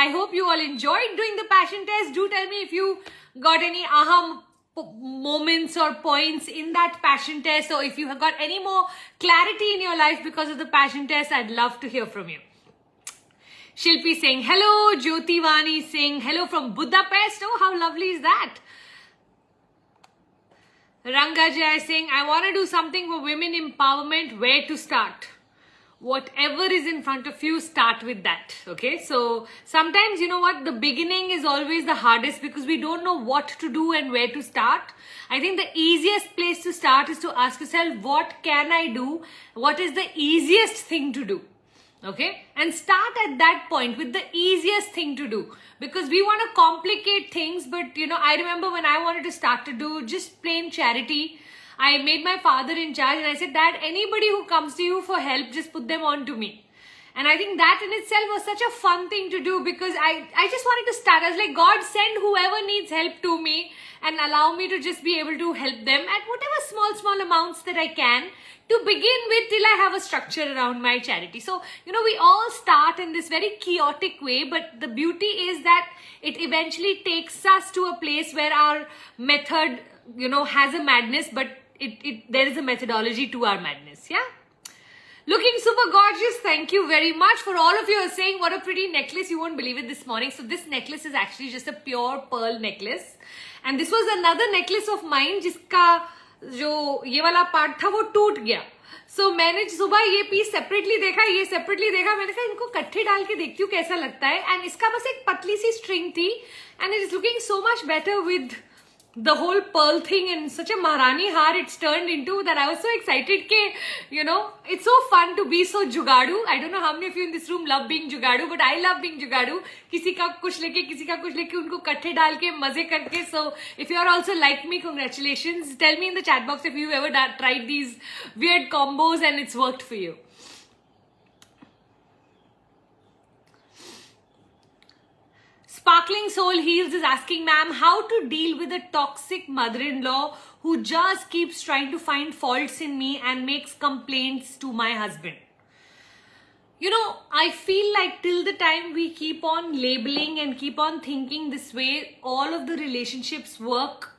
I hope you all enjoyed doing the passion test. Do tell me if you got any aha moments or points in that passion test, or if you have got any more clarity in your life because of the passion test. I'd love to hear from you. Shilpi saying hello. Jyoti Vani saying hello from Budapest. Oh, how lovely is that? Rangajay saying, I want to do something for women empowerment. Where to start? Whatever is in front of you, start with that. Okay, so sometimes, you know what, the beginning is always the hardest because we don't know what to do and where to start. I think the easiest place to start is to ask yourself, what can I do? What is the easiest thing to do? Okay, and start at that point with the easiest thing to do, because we want to complicate things. But you know, I remember when I wanted to start to do just plain charity, I made my father in charge and I said, Dad, anybody who comes to you for help, just put them on to me. And I think that in itself was such a fun thing to do, because I just wanted to start. I was like, God, send whoever needs help to me and allow me to just be able to help them at whatever small amounts that I can, to begin with, till I have a structure around my charity. So, you know, we all start in this very chaotic way, but the beauty is that it eventually takes us to a place where our method, you know, has a madness, but there is a methodology to our madness. Yeah. Looking super gorgeous. Thank you very much. For all of you who are saying what a pretty necklace, you won't believe it this morning. So this necklace is actually just a pure pearl necklace. And this was another necklace of mine जिसका जो ये वाला part था वो टूट गया. So मैंने सुबह ये piece separately देखा, ये separately देखा, मैंने कहा इनको इकट्ठे डाल के देखती हूँ कैसा लगता है. And इसका बस एक पतली सी string थी, and it is looking so much better with the whole pearl thing, and such a Maharani haar it's turned into, that I was so excited ke, you know, it's so fun to be so jugadu. I don't know how many of you in this room love being jugadu, but I love being jugadu. किसी का कुछ लेके उनको इकट्ठे डाल के मजे करके. So if you are also like me, congratulations. Tell me in the chat box if you ever tried these weird combos and it's worked for you. Sparkling Soul Heals is asking, ma'am, how to deal with a toxic mother-in-law who just keeps trying to find faults in me and makes complaints to my husband. You know, I feel like till the time we keep on labeling and keep on thinking this way, all of the relationships work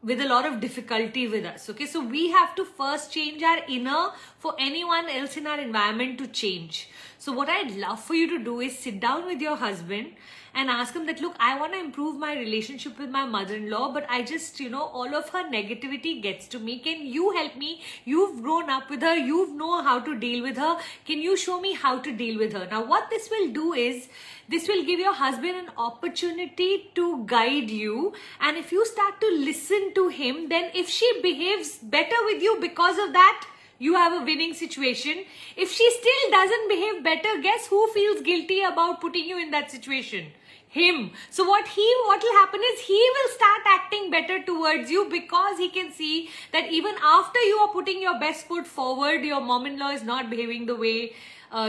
with a lot of difficulty with us. Okay, so we have to first change our inner for anyone else in our environment to change. So what I'd love for you to do is sit down with your husband and ask him that, look, I want to improve my relationship with my mother-in-law, but I just, you know, all of her negativity gets to me. Can you help me? You've grown up with her. You know how to deal with her. Can you show me how to deal with her? Now, what this will do is, this will give your husband an opportunity to guide you. And if you start to listen to him, then if she behaves better with you because of that, you have a winning situation. If she still doesn't behave better, guess who feels guilty about putting you in that situation? Him. So what will happen is he will start acting better towards you, because he can see that even after you are putting your best foot forward, your mom-in-law is not behaving the way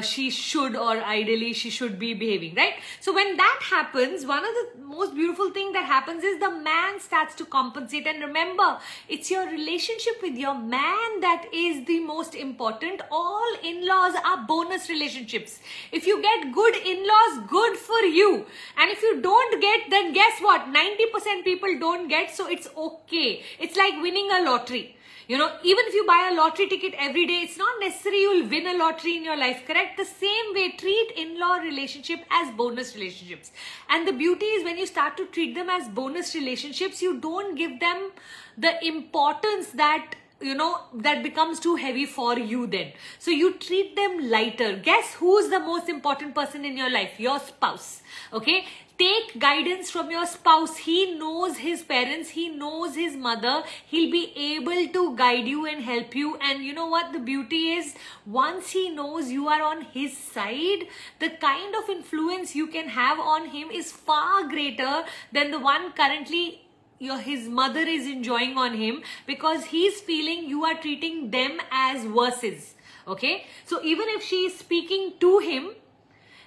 she should, or ideally she should be behaving, right? So when that happens, one of the most beautiful thing that happens is the man starts to compensate. And remember, it's your relationship with your man that is the most important. All in-laws are bonus relationships. If you get good in-laws, good for you. And if you don't get, then guess what? 90% people don't get, so it's okay. It's like winning a lottery. You know, even if you buy a lottery ticket every day, it's not necessary you'll win a lottery in your life, correct? The same way, treat in-law relationship as bonus relationships. And the beauty is, when you start to treat them as bonus relationships, you don't give them the importance that, you know, that becomes too heavy for you then. So you treat them lighter. Guess who's the most important person in your life? Your spouse. Okay? Take guidance from your spouse. He knows his parents. He knows his mother. He'll be able to guide you and help you. And you know what the beauty is? Once he knows you are on his side, the kind of influence you can have on him is far greater than the one currently his mother is enjoying on him, because he's feeling you are treating them as verses. Okay? So even if she is speaking to him,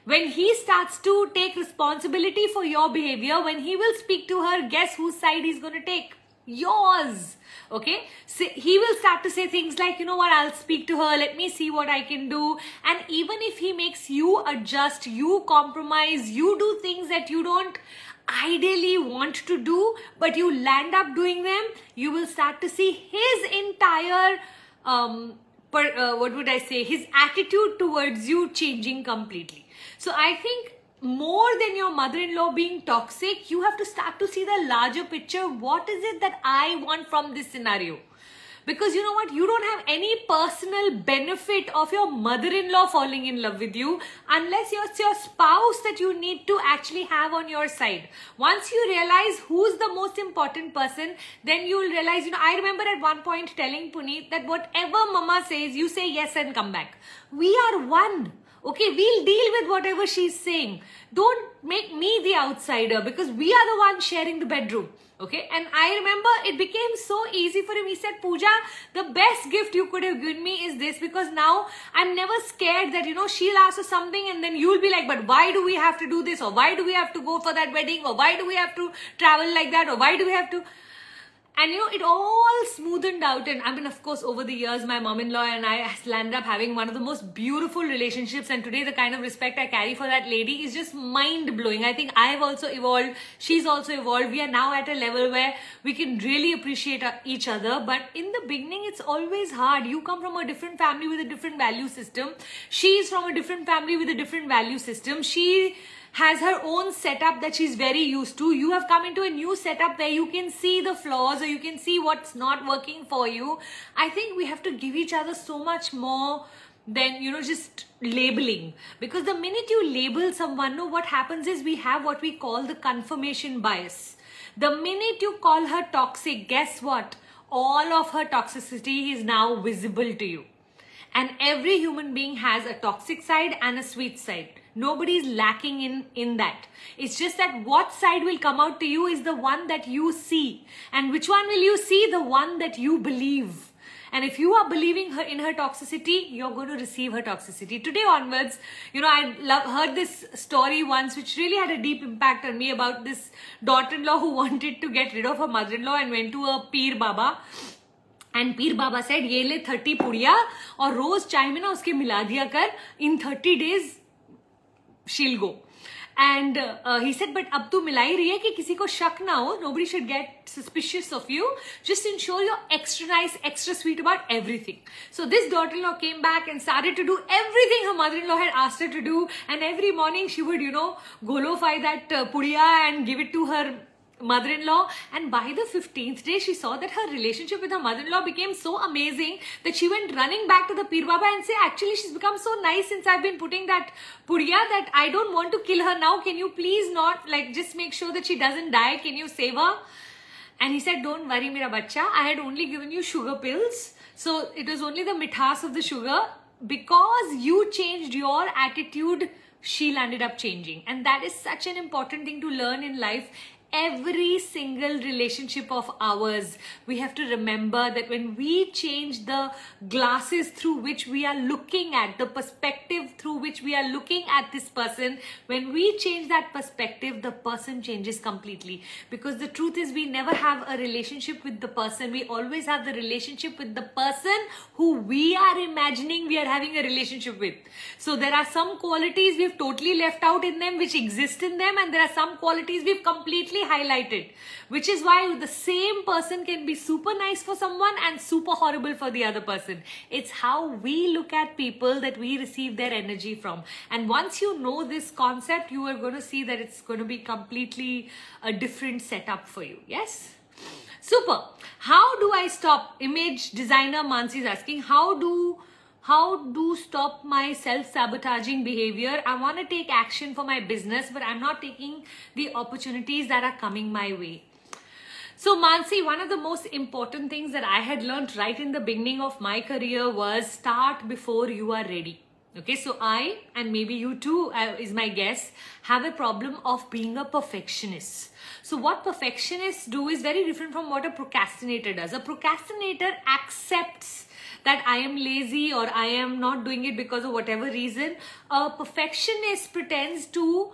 when he starts to take responsibility for your behavior, when he will speak to her, guess whose side he's going to take? yours. Okay, so he will start to say things like, you know what, I'll speak to her, let me see what I can do. And even if he makes you adjust, you compromise, you do things that you don't ideally want to do, but you land up doing them, you will start to see his entire his attitude towards you changing completely. So I think more than your mother-in-law being toxic, you have to start to see the larger picture. What is it that I want from this scenario? Because you know what? You don't have any personal benefit of your mother-in-law falling in love with you unless it's your spouse that you need to actually have on your side. Once you realize who's the most important person, then you'll realize, you know, I remember at one point telling Puneet that whatever mama says, you say yes and come back. We are one. Okay, we'll deal with whatever she's saying. Don't make me the outsider because we are the ones sharing the bedroom. Okay, and I remember it became so easy for him. He said, Pooja, the best gift you could have given me is this, because now I'm never scared that, you know, she'll ask us something and then you'll be like, but why do we have to do this? Or why do we have to go for that wedding? Or why do we have to travel like that? Or why do we have to... And you know, it all smoothened out. And I mean, of course, over the years, my mom-in-law and I landed up having one of the most beautiful relationships. And today, the kind of respect I carry for that lady is just mind-blowing. I think I've also evolved. She's also evolved. We are now at a level where we can really appreciate each other. But in the beginning, it's always hard. You come from a different family with a different value system. She's from a different family with a different value system. She has her own setup that she's very used to. You have come into a new setup where you can see the flaws or you can see what's not working for you. I think we have to give each other so much more than, you know, just labeling. Because the minute you label someone, no, what happens is we have what we call the confirmation bias. The minute you call her toxic, guess what? All of her toxicity is now visible to you. And every human being has a toxic side and a sweet side. Nobody is lacking in that. It's just that what side will come out to you is the one that you see. And which one will you see? The one that you believe. And if you are believing her in her toxicity, you're going to receive her toxicity. Today onwards, you know, I heard this story once which really had a deep impact on me about this daughter-in-law who wanted to get rid of her mother-in-law and went to a Peer Baba. And Peer Baba said, ये ले 30 पुड़िया और रोज चाय में ना उसके मिला दिया कर. In 30 days, she'll go. And he said, but अब तू मिला ही रही है कि किसी को शक ना हो. Nobody should get suspicious of you. Just ensure you're extra nice, extra sweet about everything. So this daughter-in-law came back and started to do everything her mother-in-law had asked her to do. And every morning she would, you know, golofy that pudiya and give it to her mother-in-law. And by the 15th day, she saw that her relationship with her mother-in-law became so amazing that she went running back to the Peer Baba and say, actually, she's become so nice since I've been putting that pudiya that I don't want to kill her now. Can you please not, like, just make sure that she doesn't die? Can you save her? And he said, don't worry, mera bacha. I had only given you sugar pills. So it was only the mithas of the sugar. Because you changed your attitude, she ended up changing. And that is such an important thing to learn in life. Every single relationship of ours, we have to remember that when we change the glasses through which we are looking at, the perspective through which we are looking at this person, when we change that perspective, the person changes completely. Because the truth is, we never have a relationship with the person. We always have the relationship with the person who we are imagining we are having a relationship with. So there are some qualities we've totally left out in them which exist in them, and there are some qualities we've completely highlighted, which is why the same person can be super nice for someone and super horrible for the other person. It's how we look at people that we receive their energy from. And once you know this concept, you are going to see that it's going to be completely a different setup for you. Yes? Super. How do I stop? Image designer Mansi is asking, how do stop my self-sabotaging behavior? I want to take action for my business, but I'm not taking the opportunities that are coming my way. So Mansi, one of the most important things that I had learned right in the beginning of my career was start before you are ready. Okay, so I, and maybe you too, is my guess, have a problem of being a perfectionist. So what perfectionists do is very different from what a procrastinator does. A procrastinator accepts that I am lazy or I am not doing it because of whatever reason. A perfectionist pretends to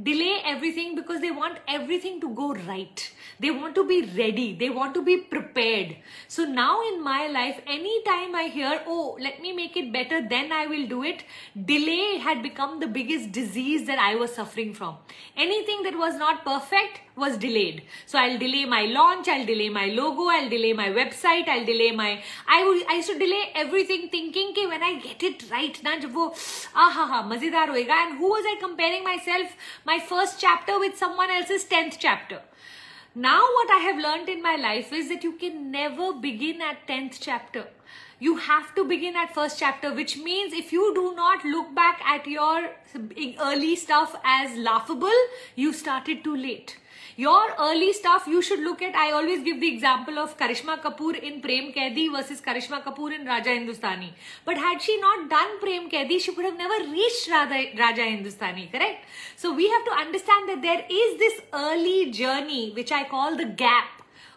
delay everything because they want everything to go right. They want to be ready. They want to be prepared. So now in my life, anytime I hear, oh, let me make it better, then I will do it, delay had become the biggest disease that I was suffering from. Anything that was not perfect was delayed. So I'll delay my launch, I'll delay my logo, I'll delay my website, I'll delay my... I used to delay everything thinking कि when I get it right, ना जब वो मजेदार होएगा. And who was I comparing myself, my first chapter with someone else's 10th chapter? Now what I have learned in my life is that you can never begin at 10th chapter. You have to begin at first chapter, which means if you do not look back at your early stuff as laughable, you started too late. Your early stuff, you should look at, I always give the example of Karishma Kapoor in Prem Kaidi versus Karishma Kapoor in Raja Hindustani. But had she not done Prem Kaidi, she could have never reached Raja Hindustani, correct? So we have to understand that there is this early journey, which I call the gap.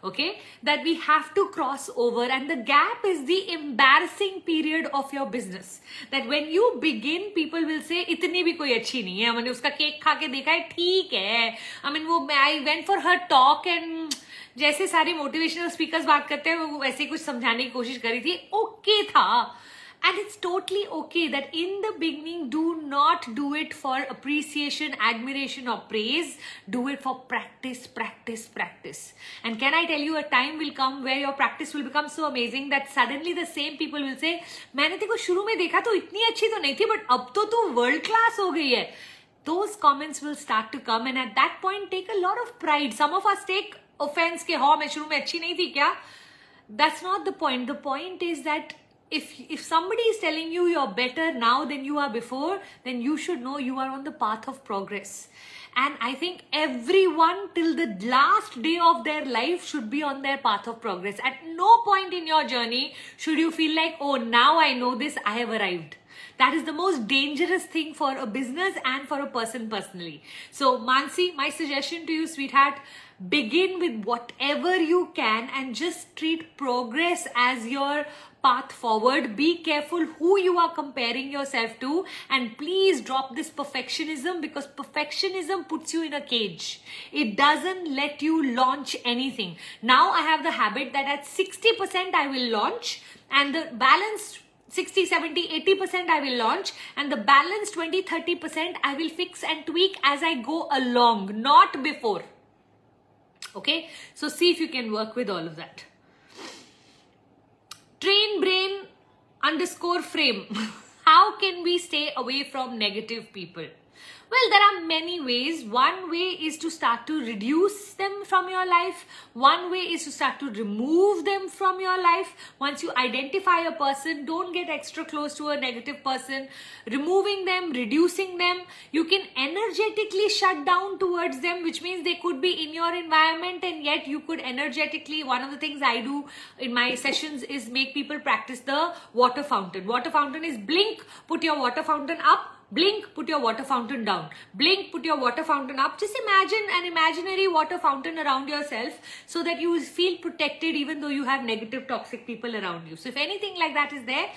Okay, that we have to cross over, and the gap is the embarrassing period of your business. That when you begin, people will say, "इतनी भी कोई अच्छी नहीं है, मैंने उसका cake खा के देखा है, ठीक है." I mean, I went for her talk and जैसे सारे motivational speakers बात करते हैं, वो वैसे कुछ समझाने की कोशिश करी थी, okay था. And it's totally okay that in the beginning, do not do it for appreciation, admiration or praise. Do it for practice, practice, practice. And can I tell you, a time will come where your practice will become so amazing that suddenly the same people will say, मैंने तेको शुरू में देखा तो इतनी अच्छी तो नहीं थी, but अब तो तू world class हो गई है. Those comments will start to come, and at that point take a lot of pride. Some of us take offense कि हाँ मैं शुरू में अच्छी नहीं थी क्या? That's not the point. The point is that if somebody is telling you you're better now than you are before, then you should know you are on the path of progress. And I think everyone till the last day of their life should be on their path of progress. At no point in your journey should you feel like, oh, now I know this, I have arrived. That is the most dangerous thing for a business and for a person personally. So Mansi, my suggestion to you, sweetheart, begin with whatever you can and just treat progress as your path forward. Be careful who you are comparing yourself to, and please drop this perfectionism, because perfectionism puts you in a cage. It doesn't let you launch anything. Now I have the habit that at 60% I will launch, and the balanced 60, 70, 80% I will launch, and the balance 20, 30% I will fix and tweak as I go along, not before. Okay, so see if you can work with all of that. Train brain _frame. How can we stay away from negative people? Well, there are many ways. One way is to start to reduce them from your life. One way is to start to remove them from your life. Once you identify a person, don't get extra close to a negative person. Removing them, reducing them. You can energetically shut down towards them, which means they could be in your environment, and yet you could energetically, one of the things I do in my sessions is make people practice the water fountain. Water fountain is blink, put your water fountain up. Blink, put your water fountain down. Blink, put your water fountain up. Just imagine an imaginary water fountain around yourself so that you feel protected even though you have negative, toxic people around you. So if anything like that is there,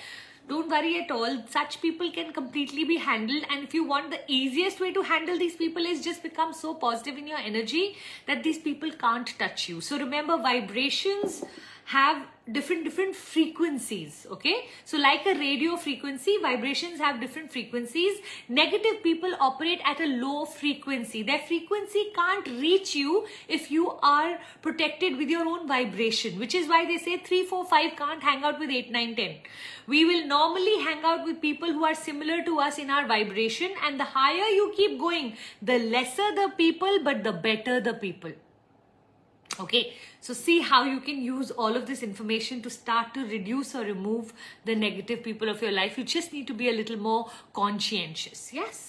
don't worry at all. Such people can completely be handled. And if you want, the easiest way to handle these people is just become so positive in your energy that these people can't touch you. So remember, vibrations have different frequencies. Okay, so like a radio frequency, vibrations have different frequencies. Negative people operate at a low frequency. Their frequency can't reach you if you are protected with your own vibration, which is why they say 3, 4, 5 can't hang out with 8, 9, 10. We will normally hang out with people who are similar to us in our vibration, and the higher you keep going, the lesser the people, but the better the people. Okay, so see how you can use all of this information to start to reduce or remove the negative people of your life. You just need to be a little more conscientious. Yes.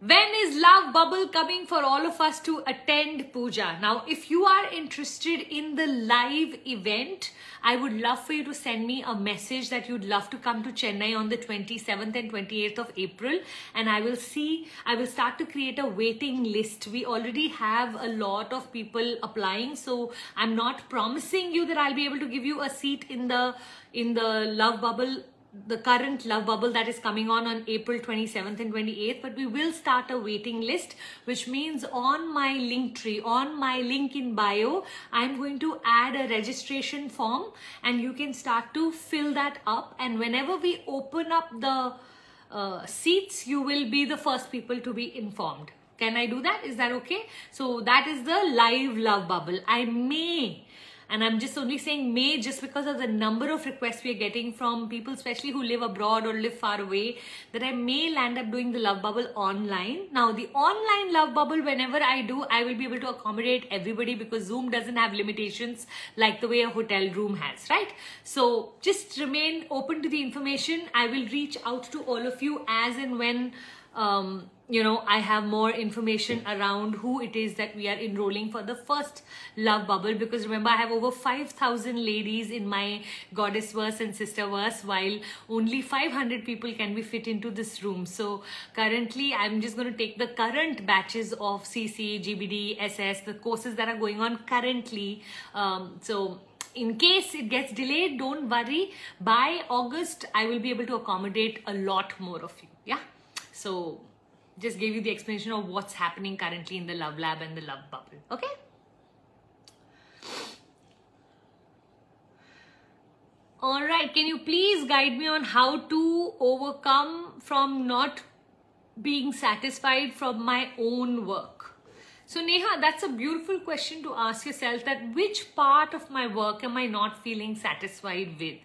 When is Love Bubble coming for all of us to attend, Puja? Now, if you are interested in the live event, I would love for you to send me a message that you'd love to come to Chennai on the 27th and 28th of April. And I will start to create a waiting list. We already have a lot of people applying. So I'm not promising you that I'll be able to give you a seat in the Love Bubble the current love bubble that is coming on April 27th and 28th, but we will start a waiting list, which means on my link tree, on my link in bio, I'm going to add a registration form, and you can start to fill that up, and whenever we open up the seats, you will be the first people to be informed. Can I do that? Is that okay? So that is the live love bubble. I may, and I'm just only saying may just because of the number of requests we are getting from people, especially who live abroad or live far away, that I may land up doing the love bubble online. Now, the online love bubble, whenever I do, I will be able to accommodate everybody because Zoom doesn't have limitations like the way a hotel room has, right? So just remain open to the information. I will reach out to all of you as and when you know, I have more information around who it is that we are enrolling for the first love bubble, because remember, I have over 5,000 ladies in my goddess verse and sister verse, while only 500 people can be fit into this room. So currently I'm just going to take the current batches of CC, GBD, SS, the courses that are going on currently. So in case it gets delayed, don't worry. By August, I will be able to accommodate a lot more of you. Yeah. So just gave you the explanation of what's happening currently in the love lab and the love bubble. Okay. All right. Can you please guide me on how to overcome from not being satisfied from my own work? So Neha, that's a beautiful question to ask yourself, that which part of my work am I not feeling satisfied with?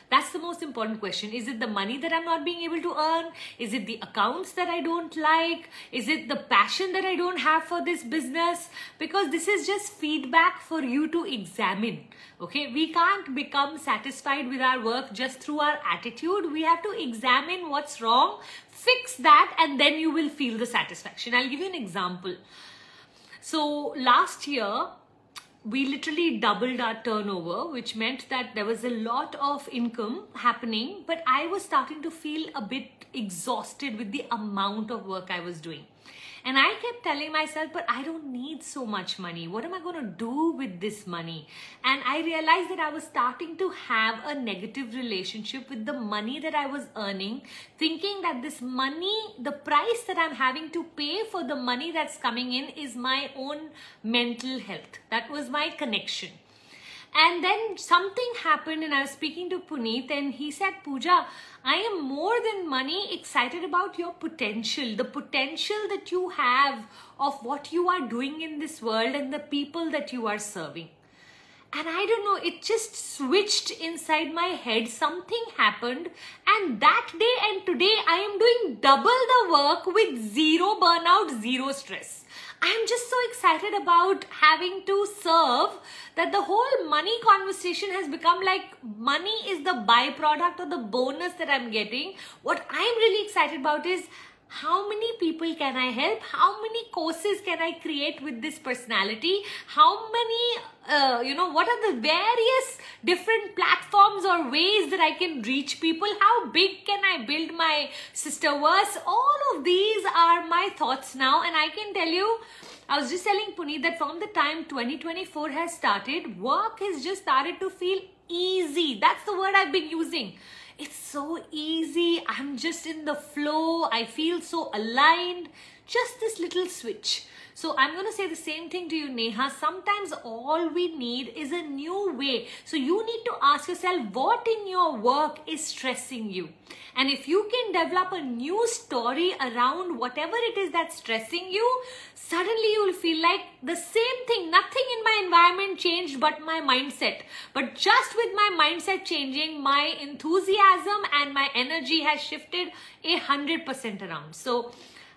That's the most important question. Is it the money that I'm not being able to earn? Is it the accounts that I don't like? Is it the passion that I don't have for this business? Because this is just feedback for you to examine. Okay, we can't become satisfied with our work just through our attitude. We have to examine what's wrong, fix that, and then you will feel the satisfaction. I'll give you an example. So last year, we literally doubled our turnover, which meant that there was a lot of income happening, but I was starting to feel a bit exhausted with the amount of work I was doing. And I kept telling myself, but I don't need so much money. What am I going to do with this money? And I realized that I was starting to have a negative relationship with the money that I was earning, thinking that this money, the price that I'm having to pay for the money that's coming in is my own mental health. That was my connection. And then something happened, and I was speaking to Puneet, and he said, Puja, I am more than money excited about your potential, the potential that you have of what you are doing in this world and the people that you are serving. And I don't know, it just switched inside my head. Something happened, and that day and today I am doing double the work with zero burnout, zero stress. I'm just so excited about having to serve that the whole money conversation has become like money is the byproduct or the bonus that I'm getting. What I'm really excited about is how many people can I help? How many courses can I create with this personality? How many, what are the various different platforms or ways that I can reach people? How big can I build my sisterverse? All of these are my thoughts now, and I can tell you, I was just telling Puneet that from the time 2024 has started, work has just started to feel easy. That's the word I've been using. It's so easy. I'm just in the flow. I feel so aligned. Just this little switch. So I'm going to say the same thing to you, Neha. Sometimes all we need is a new way. So you need to ask yourself, what in your work is stressing you? And if you can develop a new story around whatever it is that's stressing you, suddenly you will feel like the same thing. Nothing in my environment changed but my mindset. But just with my mindset changing, my enthusiasm and my energy has shifted 100% around. So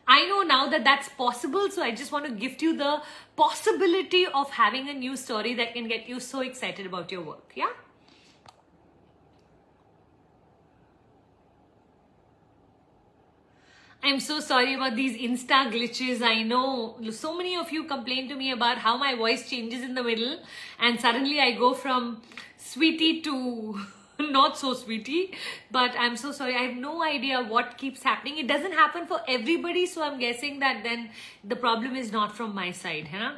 I know now that that's possible, so I just want to gift you the possibility of having a new story that can get you so excited about your work, yeah? I'm so sorry about these Insta glitches. I know so many of you complain to me about how my voice changes in the middle, and suddenly I go from sweetie to not so sweetie, but I'm so sorry. I have no idea what keeps happening. It doesn't happen for everybody, so I'm guessing that then the problem is not from my side, huh?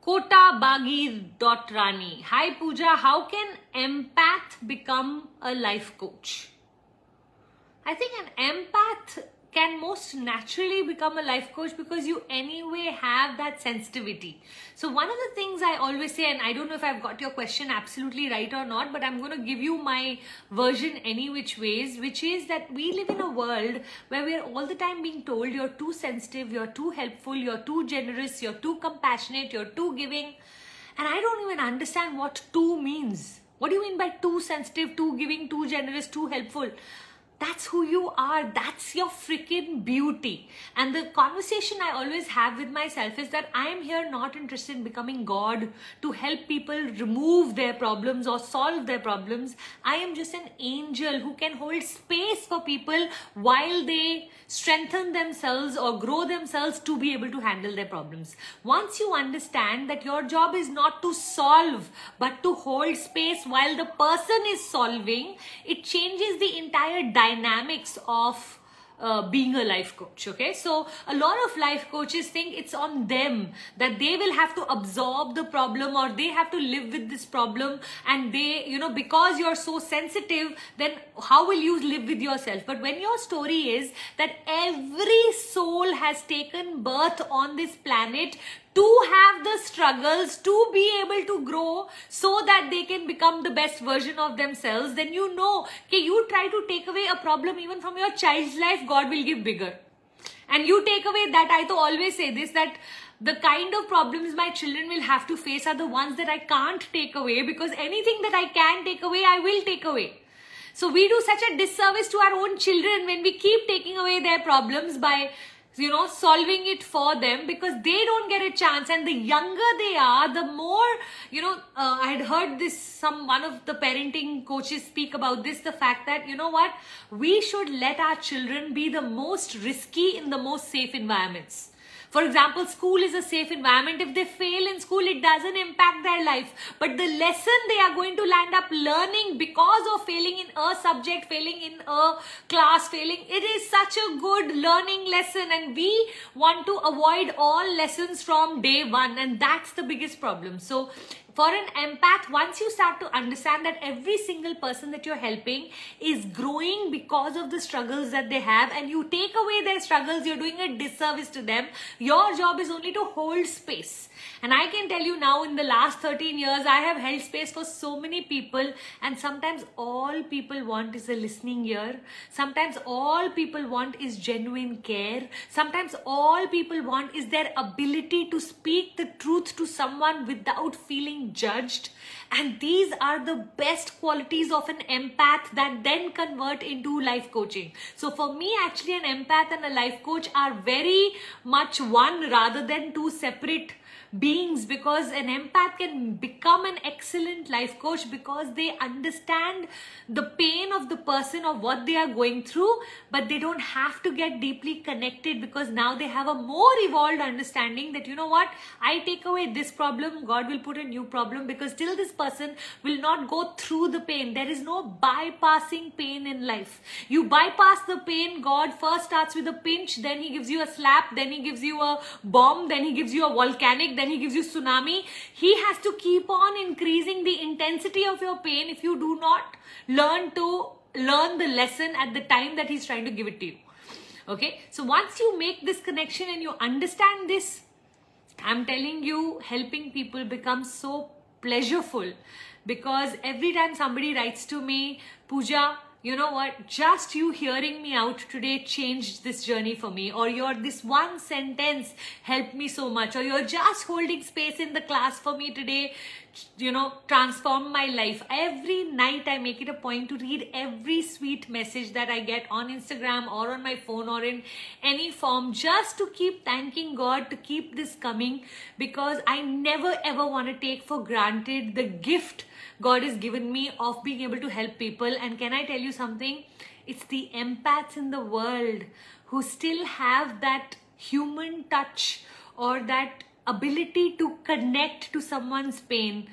Kotabagir.Rani. Hi Pooja, how can empath become a life coach? I think an empath can most naturally become a life coach because you anyway have that sensitivity. So one of the things I always say, and I don't know if I've got your question absolutely right or not, but I'm going to give you my version any which ways, which is that we live in a world where we're all the time being told you're too sensitive, you're too helpful, you're too generous, you're too compassionate, you're too giving. And I don't even understand what too means. What do you mean by too sensitive, too giving, too generous, too helpful? That's who you are. That's your freaking beauty. And the conversation I always have with myself is that I am here not interested in becoming God to help people remove their problems or solve their problems. I am just an angel who can hold space for people while they strengthen themselves or grow themselves to be able to handle their problems. Once you understand that your job is not to solve but to hold space while the person is solving, it changes the entire dynamics of being a life coach. Okay, so a lot of life coaches think it's on them, that they will have to absorb the problem or they have to live with this problem, and they, you know, because you're so sensitive, then how will you live with yourself? But when your story is that every soul has taken birth on this planet to have the struggles, to be able to grow so that they can become the best version of themselves, then you know, okay, you try to take away a problem even from your child's life, God will give bigger. And you take away that, I to always say this, that the kind of problems my children will have to face are the ones that I can't take away, because anything that I can take away, I will take away. So we do such a disservice to our own children when we keep taking away their problems by, you know, solving it for them, because they don't get a chance. And the younger they are, the more, you know, I had heard this, one of the parenting coaches speak about this, the fact that, you know what, we should let our children be the most risky in the most safe environments. For example, school is a safe environment. If they fail in school, it doesn't impact their life. But the lesson they are going to land up learning because of failing in a subject, failing in a class, failing, it is such a good learning lesson. And we want to avoid all lessons from day one. And that's the biggest problem. So for an empath, once you start to understand that every single person that you're helping is growing because of the struggles that they have, and you take away their struggles, you're doing a disservice to them. Your job is only to hold space. And I can tell you now, in the last 13 years, I have held space for so many people, and sometimes all people want is a listening ear. Sometimes all people want is genuine care. Sometimes all people want is their ability to speak the truth to someone without feeling judged. And these are the best qualities of an empath that then convert into life coaching. So for me, actually, an empath and a life coach are very much one rather than two separate beings, because an empath can become an excellent life coach because they understand the pain of the person of what they are going through, but they don't have to get deeply connected, because now they have a more evolved understanding that, you know what, I take away this problem, God will put a new problem, because till this person will not go through the pain. There is no bypassing pain in life. You bypass the pain, God first starts with a pinch, then he gives you a slap, then he gives you a bomb, then he gives you a volcanic, then he gives you tsunami. He has to keep on increasing the intensity of your pain if you do not learn the lesson at the time that he's trying to give it to you. Okay, so once you make this connection and you understand this, I'm telling you, helping people becomes so pleasureful, because every time somebody writes to me, Pooja, you know what, just you hearing me out today changed this journey for me, or this one sentence helped me so much, or you're just holding space in the class for me today, you know, transformed my life. Every night I make it a point to read every sweet message that I get on Instagram or on my phone or in any form, just to keep thanking God to keep this coming, because I never ever want to take for granted the gift God has given me of being able to help people. And can I tell you something? It's the empaths in the world who still have that human touch or that ability to connect to someone's pain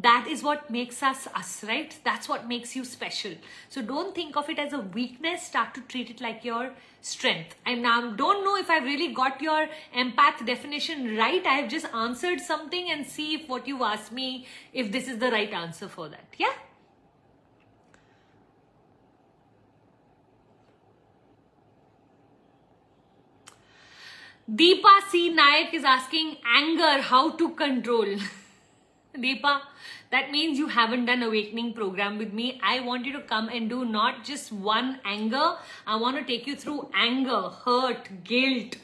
that is what makes us us, right? That's what makes you special. So don't think of it as a weakness. Start to treat it like your strength. And now don't know if I really got your empath definition right. I have just answered something, and see if what you asked me, if this is the right answer for that. Yeah. Deepa C. Nayak is asking anger, how to control. Deepa, that means you haven't done awakening program with me. I want you to come and do not just one anger. I want to take you through anger, hurt, guilt,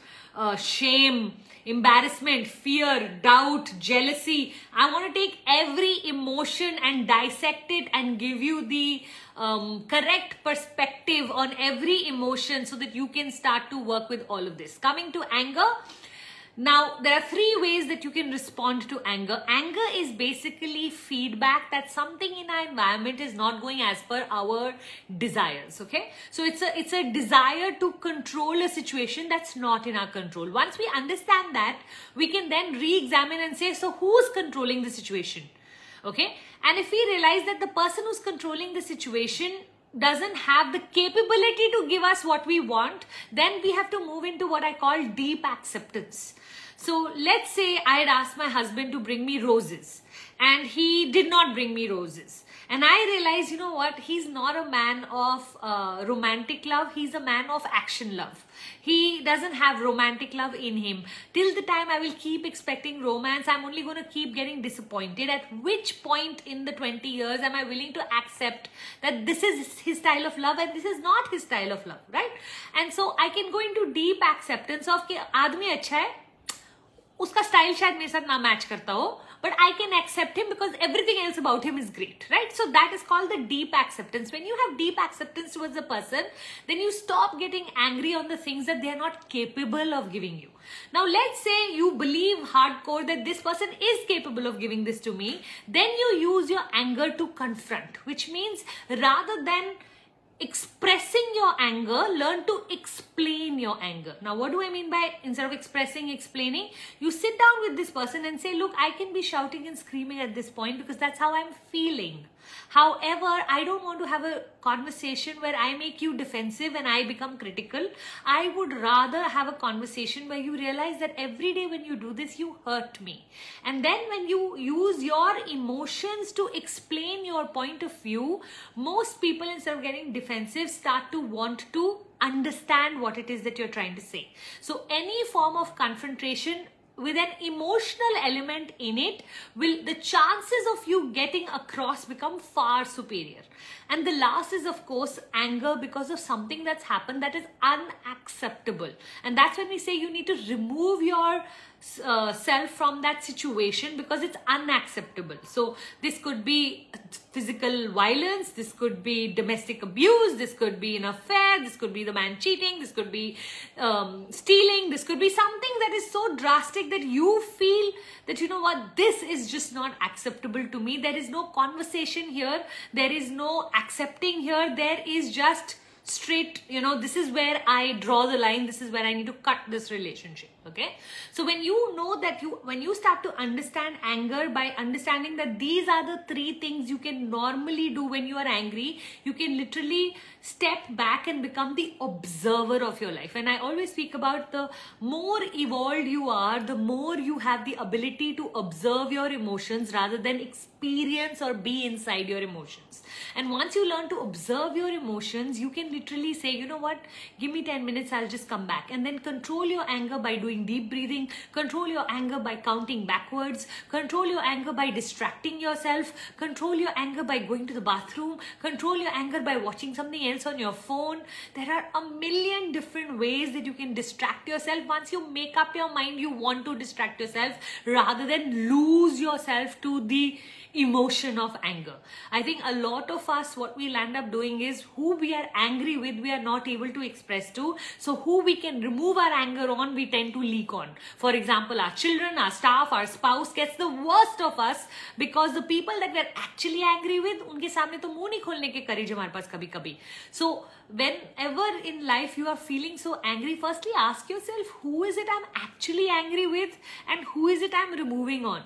shame, embarrassment, fear, doubt, jealousy. I want to take every emotion and dissect it and give you the correct perspective on every emotion so that you can start to work with all of this. Coming to anger. Now, there are 3 ways that you can respond to anger. Anger is basically feedback that something in our environment is not going as per our desires, okay? So it's a desire to control a situation that's not in our control. Once we understand that, we can then re-examine and say, so who's controlling the situation, okay? And if we realize that the person who's controlling the situation doesn't have the capability to give us what we want, then we have to move into what I call deep acceptance. So let's say I had asked my husband to bring me roses and he did not bring me roses. And I realized, you know what, he's not a man of romantic love, he's a man of action love. He doesn't have romantic love in him. Till the time I will keep expecting romance, I'm only going to keep getting disappointed. At which point in the 20 years am I willing to accept that this is his style of love and this is not his style of love, right? And so I can go into deep acceptance of कि आदमी अच्छा है, उसका style शायद मेरे साथ ना match करता हो, but I can accept him because everything else about him is great, right? So that is called the deep acceptance. When you have deep acceptance towards a person, then you stop getting angry on the things that they are not capable of giving you. Now, let's say you believe hardcore that this person is capable of giving this to me, then you use your anger to confront, which means rather than expressing your anger, learn to explain your anger. Now, what do I mean by instead of expressing, explaining? You sit down with this person and say, look, I can be shouting and screaming at this point because that's how I'm feeling. However, I don't want to have a conversation where I make you defensive and I become critical. I would rather have a conversation where you realize that every day when you do this, you hurt me. And then when you use your emotions to explain your point of view, most people, instead of getting defensive, start to want to understand what it is that you're trying to say. So any form of confrontation with an emotional element in it, the chances of you getting across become far superior. And the last is, of course, anger because of something that's happened that is unacceptable. And that's when we say you need to remove your self from that situation because it's unacceptable. So this could be physical violence, this could be domestic abuse, this could be an affair, this could be the man cheating, this could be stealing, this could be something that is so drastic that you feel that, you know what, this is just not acceptable to me. There is no conversation here, there is no accepting here, there is just straight, you know, this is where I draw the line, this is where I need to cut this relationship. Okay, so when you know that when you start to understand anger by understanding that these are the 3 things you can normally do when you are angry, you can literally step back and become the observer of your life. And I always speak about the more evolved you are, the more you have the ability to observe your emotions rather than experience or be inside your emotions. And once you learn to observe your emotions, you can literally say, you know what, give me 10 minutes, I'll just come back. And then control your anger by doing deep breathing, control your anger by counting backwards, control your anger by distracting yourself, control your anger by going to the bathroom, control your anger by watching something else on your phone. There are a million different ways that you can distract yourself once you make up your mind you want to distract yourself rather than lose yourself to the emotion of anger. I think a lot of us, what we'll end up doing is who we are angry with, we are not able to express to. So who we can remove our anger on, we tend to leak on. For example, our children, our staff, our spouse gets the worst of us because the people that we're actually angry with, unke samne to muh nahi kholne ke courage hamare paas kabhi kabhi. So whenever in life you are feeling so angry, firstly ask yourself, who is it I'm actually angry with and who is it I'm removing on?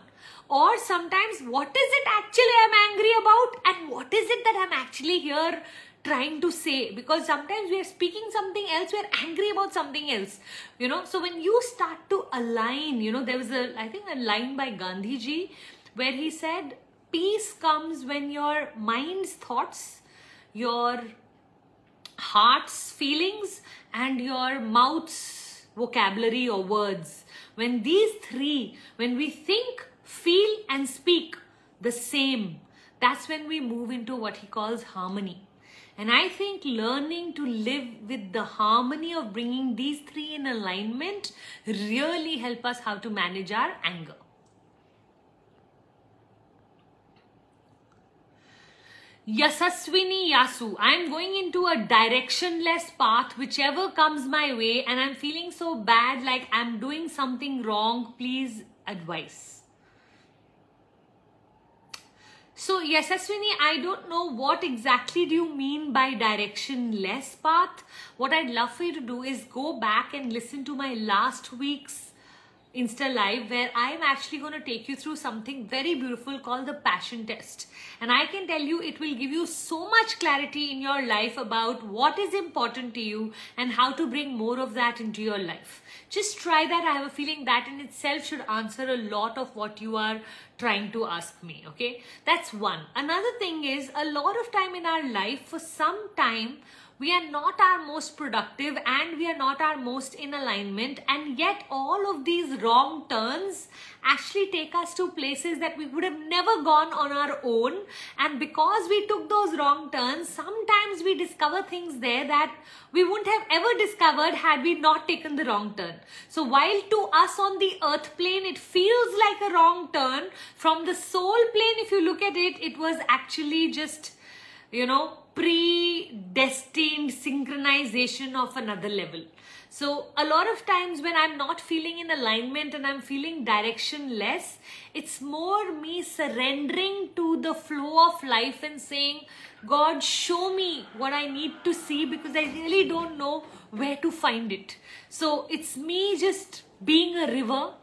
Or sometimes, what is it actually I'm angry about, and what is it that I'm actually here trying to say? Because sometimes we are speaking something else, we are angry about something else, you know. So when you start to align, you know, there was I think a line by Gandhi ji where he said, peace comes when your mind's thoughts, your heart's feelings, and your mouth's vocabulary or words, when these three, when we think, feel and speak the same, that's when we move into what he calls harmony. And I think learning to live with the harmony of bringing these three in alignment really help us how to manage our anger. Yasaswini Yasu, I'm going into a directionless path, whichever comes my way, and I'm feeling so bad, like I'm doing something wrong. Please advise. So Yasaswini, I don't know what exactly do you mean by directionless path. What I'd love for you to do is go back and listen to my last week's Insta Live, where I'm actually going to take you through something very beautiful called the passion test. And I can tell you it will give you so much clarity in your life about what is important to you and how to bring more of that into your life. Just try that. I have a feeling that in itself should answer a lot of what you are trying to ask me. Okay, that's one. Another thing is, a lot of time in our life, for some time, we are not our most productive and we are not our most in alignment, and yet all of these wrong turns actually take us to places that we would have never gone on our own. And because we took those wrong turns, sometimes we discover things there that we wouldn't have ever discovered had we not taken the wrong turn. So while to us on the earth plane it feels like a wrong turn, from the soul plane, if you look at it, it was actually just, you know, predestined synchronization of another level. So a lot of times when I'm not feeling in alignment and I'm feeling directionless, it's more me surrendering to the flow of life and saying, God, show me what I need to see, because I really don't know where to find it. So it's me just being a river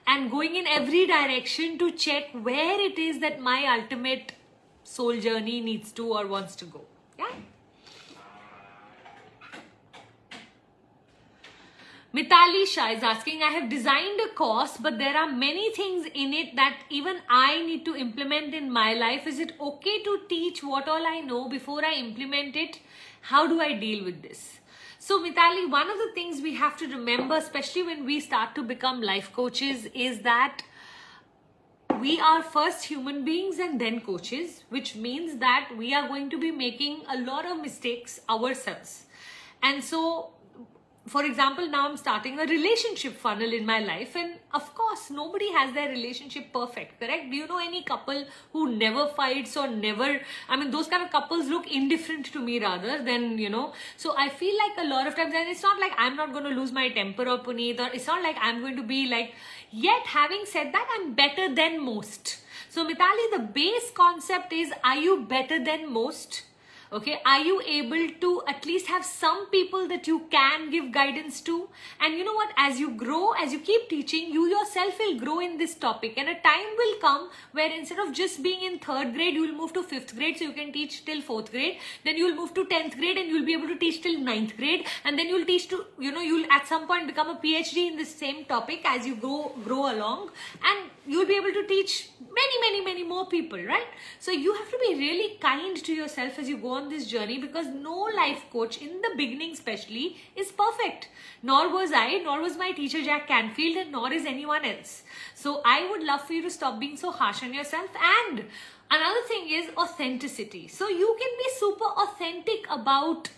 and going in every direction to check where it is that my ultimate soul journey needs to or wants to go. Yeah. Mitali Shah is asking, I have designed a course, but there are many things in it that even I need to implement in my life. Is it okay to teach what all I know before I implement it? How do I deal with this? So Mitali, one of the things we have to remember, especially when we start to become life coaches, is that we are first human beings and then coaches, which means that we are going to be making a lot of mistakes ourselves. And so, for example, now I'm starting a relationship funnel in my life, and of course nobody has their relationship perfect, correct? Do you know any couple who never fights or never, I mean, those kind of couples look indifferent to me rather than, you know. So I feel like a lot of times, and it's not like I'm not going to lose my temper or Puneet, or it's not like I'm going to be like, yet having said that, I'm better than most. So Mitali, the base concept is, are you better than most? Okay, are you able to at least have some people that you can give guidance to? And you know what, as you grow, as you keep teaching, you yourself will grow in this topic, and a time will come where instead of just being in 3rd grade, you will move to 5th grade, so you can teach till 4th grade. Then you will move to 10th grade and you will be able to teach till 9th grade. And then you will teach to, you know, you will at some point become a PhD in this same topic as you grow along. And you will be able to teach many more people, right? So you have to be really kind to yourself as you go on this journey, because no life coach, in the beginning especially, is perfect. Nor was I, nor was my teacher Jack Canfield, and nor is anyone else. So I would love for you to stop being so harsh on yourself. And another thing is authenticity. So you can be super authentic about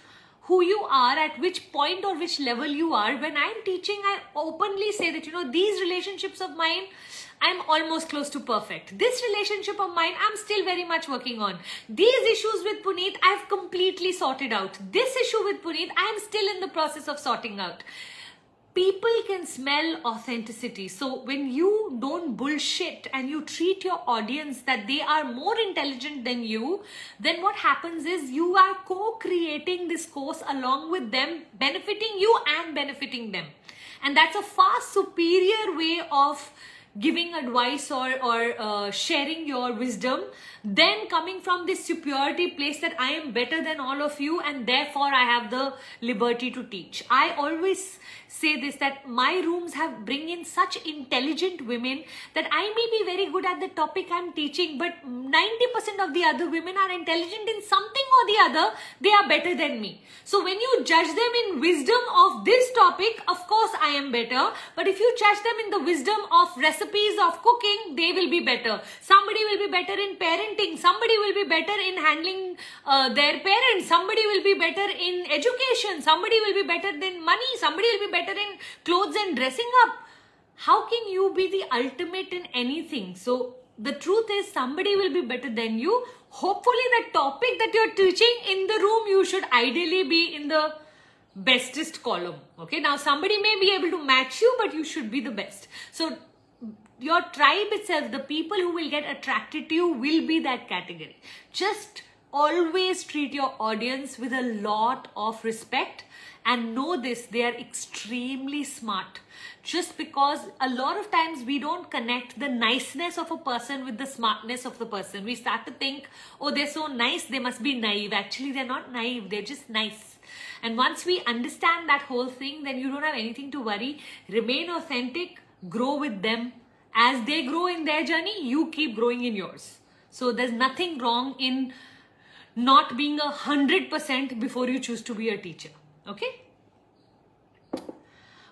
who you are, at which point or which level you are. When I'm teaching, I openly say that, you know, these relationships of mine, I'm almost close to perfect. This relationship of mine, I'm still very much working on. These issues with Puneet, I've completely sorted out. This issue with Puneet, I'm still in the process of sorting out. People can smell authenticity. So when you don't bullshit and you treat your audience that they are more intelligent than you, then what happens is you are co-creating this course along with them, benefiting you and benefiting them. And that's a far superior way of giving advice or sharing your wisdom, then coming from this superiority place that I am better than all of you and therefore I have the liberty to teach. I always say this, that my rooms bring in such intelligent women that I may be very good at the topic I'm teaching, but 90% of the other women are intelligent in something or the other. They are better than me. So when you judge them in wisdom of this topic, of course I am better. But if you judge them in the wisdom of recipes of cooking, they will be better. Somebody will be better in parenting. Somebody will be better in handling their parents. Somebody will be better in education. Somebody will be better than money. Somebody will be better in clothes and dressing up. How can you be the ultimate in anything? So the truth is, somebody will be better than you. Hopefully the topic that you're teaching in the room, you should ideally be in the bestest column. Okay, now somebody may be able to match you, but you should be the best. So your tribe itself, the people who will get attracted to you, will be that category. Just always treat your audience with a lot of respect and know this, they are extremely smart. Just because a lot of times we don't connect the niceness of a person with the smartness of the person. We start to think, oh, they're so nice, they must be naive. Actually, they're not naive, they're just nice. And once we understand that whole thing, then you don't have anything to worry. Remain authentic, grow with them. As they grow in their journey, you keep growing in yours. So there's nothing wrong in not being 100% before you choose to be a teacher. Okay?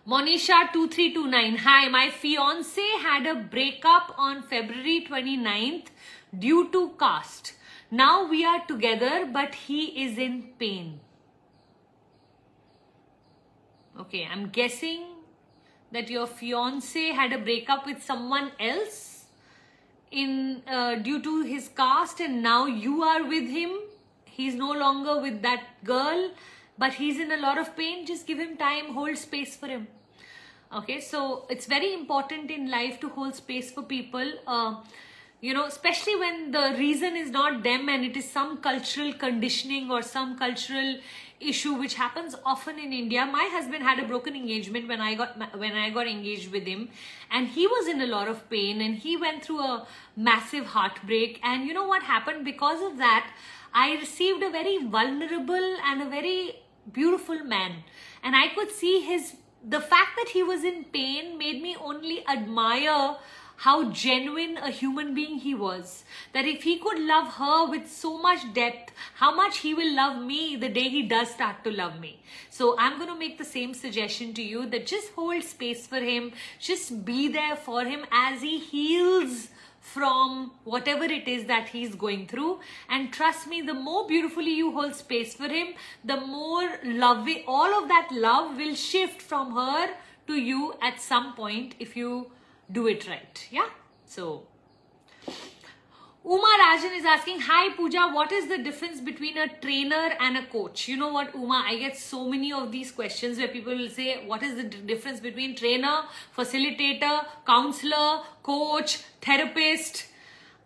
Monisha2329. Hi, my fiance had a breakup on February 29th due to caste. Now we are together, but he is in pain. Okay, I'm guessing that your fiance had a breakup with someone else in due to his caste, and now you are with him. He's no longer with that girl, but he's in a lot of pain. Just give him time, hold space for him. Okay, so it's very important in life to hold space for people, you know, especially when the reason is not them and it is some cultural conditioning or some cultural issue which happens often in India. My husband had a broken engagement when I got engaged with him, and he was in a lot of pain and he went through a massive heartbreak. And you know what happened? Because of that, I received a very vulnerable and a very beautiful man, and I could see the fact that he was in pain made me only admire how genuine a human being he was. That if he could love her with so much depth, how much he will love me the day he does start to love me. So I'm going to make the same suggestion to you, that just hold space for him. Just be there for him as he heals from whatever it is that he's going through. And trust me, the more beautifully you hold space for him, the more love, all of that love will shift from her to you at some point if you do it right. Yeah. So Uma Rajan is asking, hi Pooja, what is the difference between a trainer and a coach? You know what, Uma, I get so many of these questions where people will say, what is the difference between trainer, facilitator, counselor, coach, therapist?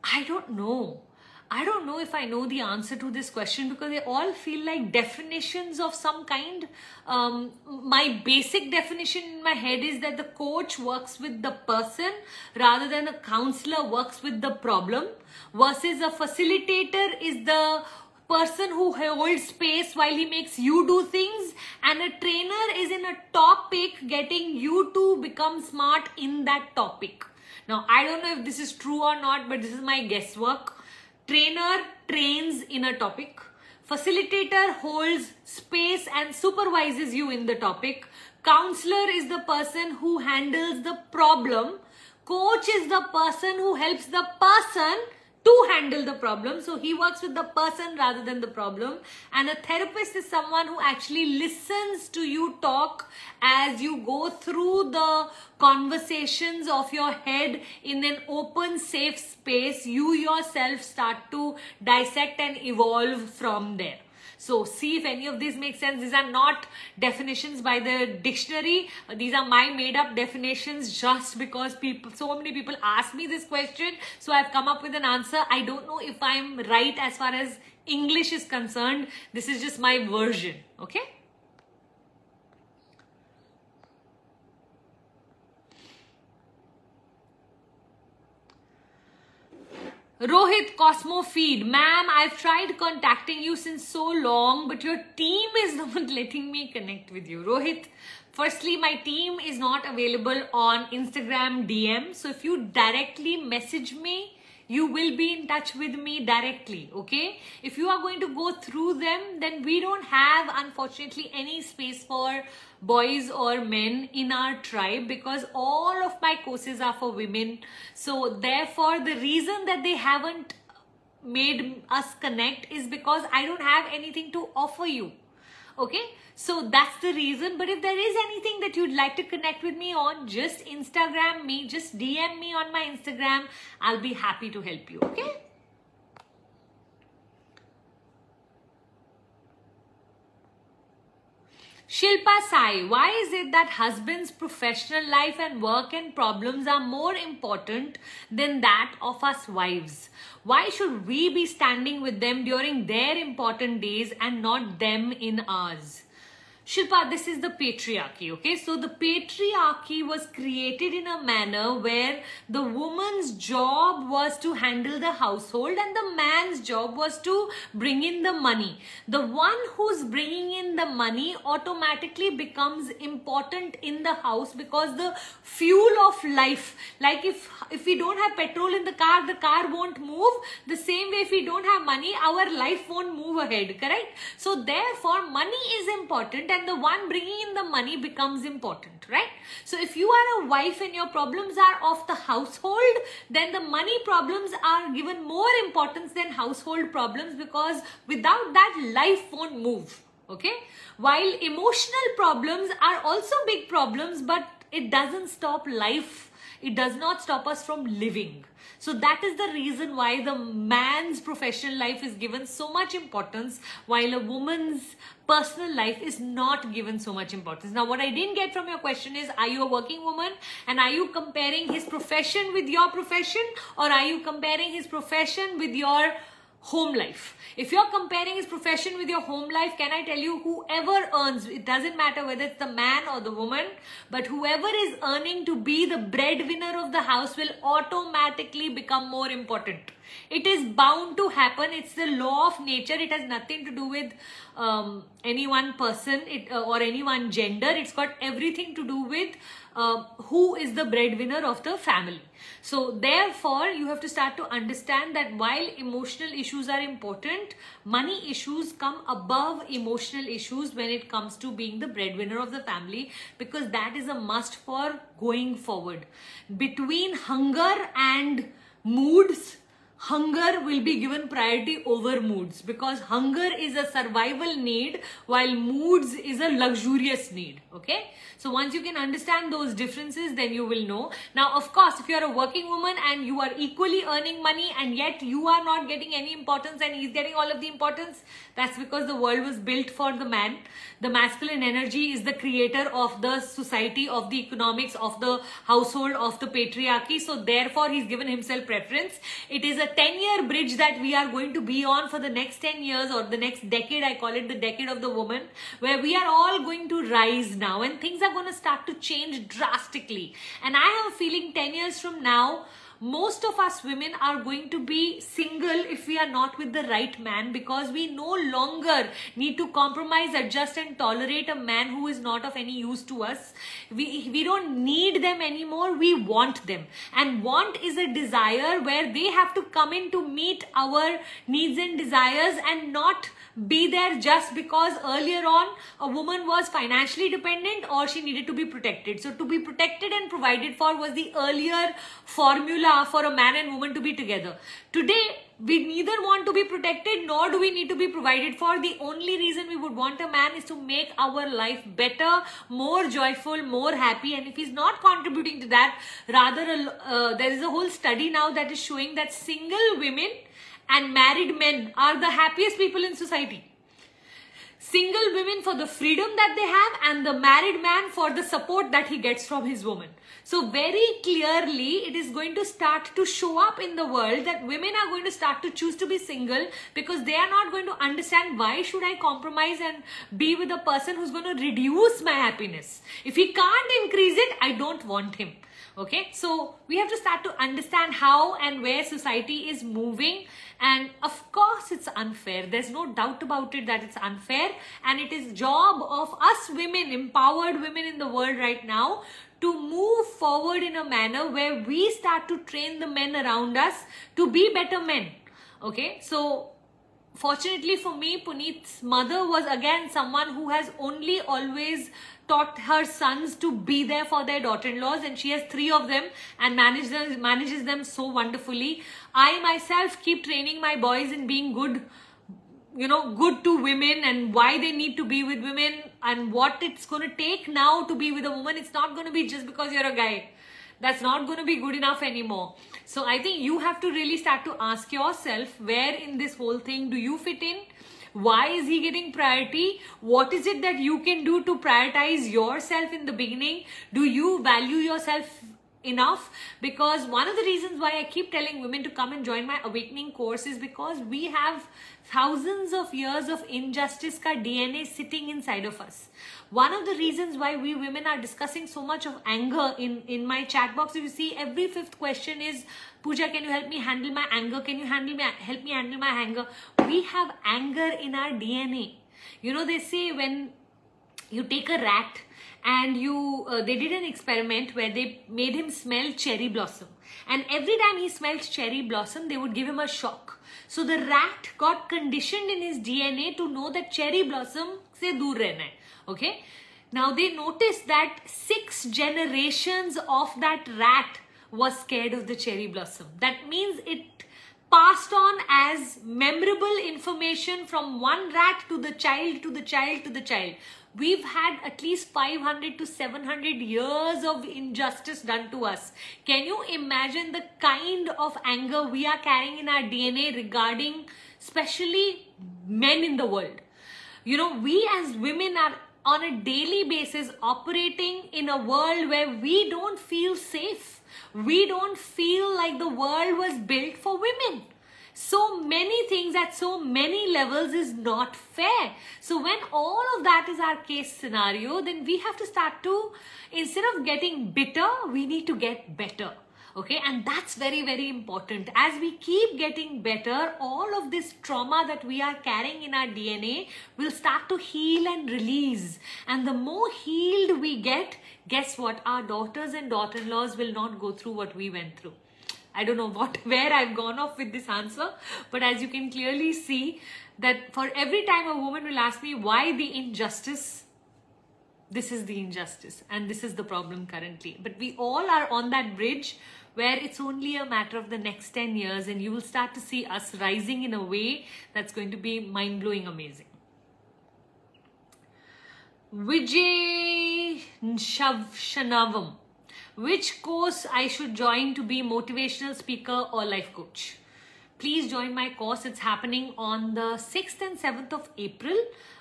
I don't know. I don't know if I know the answer to this question, because they all feel like definitions of some kind. My basic definition in my head is that the coach works with the person rather than a counselor works with the problem, versus a facilitator is the person who holds space while he makes you do things, and a trainer is in a topic getting you to become smart in that topic. Now, I don't know if this is true or not, but this is my guesswork. Trainer trains in a topic. Facilitator holds space and supervises you in the topic. Counselor is the person who handles the problem. Coach is the person who helps the person to handle the problem. So he works with the person rather than the problem. And a therapist is someone who actually listens to you talk as you go through the conversations of your head in an open, safe space. You yourself start to dissect and evolve from there. So see if any of these make sense. These are not definitions by the dictionary. These are my made up definitions just because so many people ask me this question. So I've come up with an answer. I don't know if I'm right as far as English is concerned. This is just my version. Okay. Rohit Cosmo Feed, ma'am, I've tried contacting you since so long, but your team is not letting me connect with you. Rohit, firstly, my team is not available on Instagram DM. So if you directly message me, you will be in touch with me directly, okay? If you are going to go through them, then we don't have, unfortunately, any space for boys or men in our tribe, because all of my courses are for women. So therefore, the reason that they haven't made us connect is because I don't have anything to offer you. Okay, so that's the reason. But if there is anything that you'd like to connect with me on, just Instagram me, just DM me on my Instagram. I'll be happy to help you. Okay. Shilpa Sai, why is it that husband's professional life and work and problems are more important than that of us wives? Why should we be standing with them during their important days and not them in ours? Shilpa, this is the patriarchy, okay? So the patriarchy was created in a manner where the woman's job was to handle the household and the man's job was to bring in the money. The one who's bringing in the money automatically becomes important in the house, because the fuel of life, like if we don't have petrol in the car won't move. The same way, if we don't have money, our life won't move ahead, correct? So therefore, money is important, and the one bringing in the money becomes important, right? So if you are a wife and your problems are of the household, then the money problems are given more importance than household problems, because without that, life won't move, okay? While emotional problems are also big problems, but it doesn't stop life. It does not stop us from living. So that is the reason why the man's professional life is given so much importance, while a woman's personal life is not given so much importance. Now, what I didn't get from your question is, are you a working woman and are you comparing his profession with your profession, or are you comparing his profession with your home life? If you're comparing his profession with your home life, can I tell you, whoever earns, it doesn't matter whether it's the man or the woman, but whoever is earning to be the breadwinner of the house will automatically become more important. It is bound to happen. It's the law of nature. It has nothing to do with any one person or any one gender. It's got everything to do with who is the breadwinner of the family. So therefore, you have to start to understand that while emotional issues are important, money issues come above emotional issues when it comes to being the breadwinner of the family, because that is a must for going forward. Between hunger and moods, hunger will be given priority over moods, because hunger is a survival need while moods is a luxurious need, okay? So once you can understand those differences, then you will know. Now, of course, if you are a working woman and you are equally earning money and yet you are not getting any importance and he's getting all of the importance, that's because the world was built for the man. The masculine energy is the creator of the society, of the economics, of the household, of the patriarchy. So therefore, he's given himself preference. It is a 10-year bridge that we are going to be on for the next 10 years or the next decade. I call it the decade of the woman, where we are all going to rise now and things are going to start to change drastically. And I have a feeling 10 years from now, most of us women are going to be single if we are not with the right man, because we no longer need to compromise, adjust and tolerate a man who is not of any use to us. We don't need them anymore. We want them. And want is a desire where they have to come in to meet our needs and desires and not be there just because earlier on a woman was financially dependent or she needed to be protected. So to be protected and provided for was the earlier formula for a man and woman to be together. Today, we neither want to be protected nor do we need to be provided for. The only reason we would want a man is to make our life better, more joyful, more happy. And if he's not contributing to that, rather there is a whole study now that is showing that single women and married men are the happiest people in society. Single women for the freedom that they have, and the married man for the support that he gets from his woman. So very clearly it is going to start to show up in the world that women are going to start to choose to be single, because they are not going to understand, why should I compromise and be with a person who's going to reduce my happiness? If he can't increase it, I don't want him. Okay, so we have to start to understand how and where society is moving. And of course it's unfair. There's no doubt about it that it's unfair, and it is job of us women, empowered women in the world right now, to move forward in a manner where we start to train the men around us to be better men. Okay, so fortunately for me, Puneet's mother was again someone who has only always taught her sons to be there for their daughter-in-laws, and she has 3 of them and manages them so wonderfully. I myself keep training my boys in being good, good to women, and why they need to be with women, and what it's going to take now to be with a woman. It's not going to be just because you're a guy. That's not going to be good enough anymore. So I think you have to really start to ask yourself, where in this whole thing do you fit in? Why is he getting priority? What is it that you can do to prioritize yourself in the beginning? Do you value yourself enough? Because one of the reasons why I keep telling women to come and join my awakening course is because we have thousands of years of injustice ka DNA sitting inside of us. One of the reasons why we women are discussing so much of anger in my chat box, if you see, every 5th question is, Puja, can you help me handle my anger? Can you help me handle my anger? We have anger in our DNA. They say when you take a rat and they did an experiment where they made him smell cherry blossom. And every time he smelled cherry blossom, they would give him a shock. So the rat got conditioned in his DNA to know that cherry blossom se dur rehna hai. Okay. Now they noticed that 6 generations of that rat was scared of the cherry blossom. That means it passed on as memorable information from one rat to the child, to the child, to the child. We've had at least 500 to 700 years of injustice done to us. Can you imagine the kind of anger we are carrying in our DNA regarding especially men in the world? We as women are on a daily basis operating in a world where we don't feel safe. We don't feel like the world was built for women. So many things at so many levels is not fair. So when all of that is our case scenario, then we have to start to, instead of getting bitter, we need to get better. Okay, and that's very, very important. As we keep getting better, all of this trauma that we are carrying in our DNA will start to heal and release. And the more healed we get, guess what? Our daughters and daughter-in-laws will not go through what we went through. I don't know where I've gone off with this answer, but as you can clearly see that for every time a woman will ask me why the injustice, this is the injustice and this is the problem currently. But we all are on that bridge where it's only a matter of the next 10 years and you will start to see us rising in a way that's going to be mind-blowing amazing. Vijay Shavshanavam. Which course I should join to be motivational speaker or life coach? Please join my course. It's happening on the 6th and 7th of April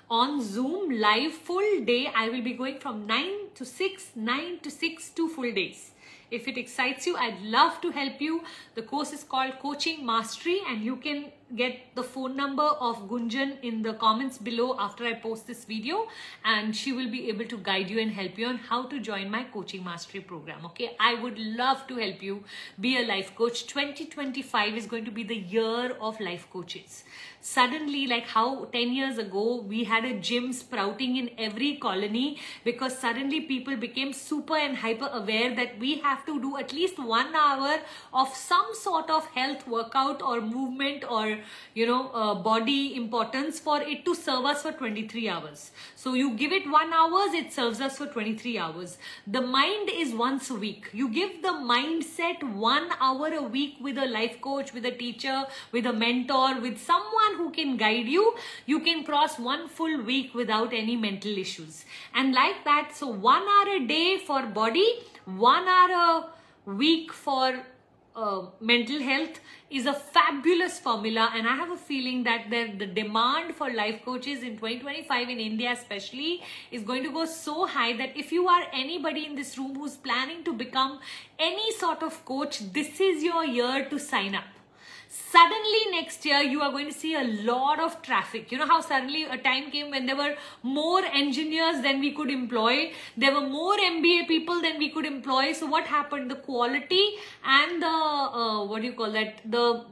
on Zoom live full day. I will be going from 9 to 6, 9 to 6, 2 full days. If it excites you, I'd love to help you. The course is called Coaching Mastery and you can get the phone number of Gunjan in the comments below after I post this video, and she will be able to guide you and help you on how to join my Coaching Mastery program. Okay, I would love to help you be a life coach. 2025 is going to be the year of life coaches. Suddenly, like how 10 years ago we had a gym sprouting in every colony because suddenly people became super and hyper aware that we have to do at least 1 hour of some sort of health workout or movement or body importance for it to serve us for 23 hours. So you give it 1 hour, it serves us for 23 hours. The mind is once a week. You give the mindset 1 hour a week with a life coach, with a teacher, with a mentor, with someone who can guide you, you can cross 1 full week without any mental issues. And like that, so 1 hour a day for body, 1 hour a week for mental health is a fabulous formula. And I have a feeling that the demand for life coaches in 2025 in India especially is going to go so high that if you are anybody in this room who's planning to become any sort of coach, this is your year to sign up. Suddenly next year, you are going to see a lot of traffic. You know how suddenly a time came when there were more engineers than we could employ. There were more MBA people than we could employ. So what happened? The quality and the, the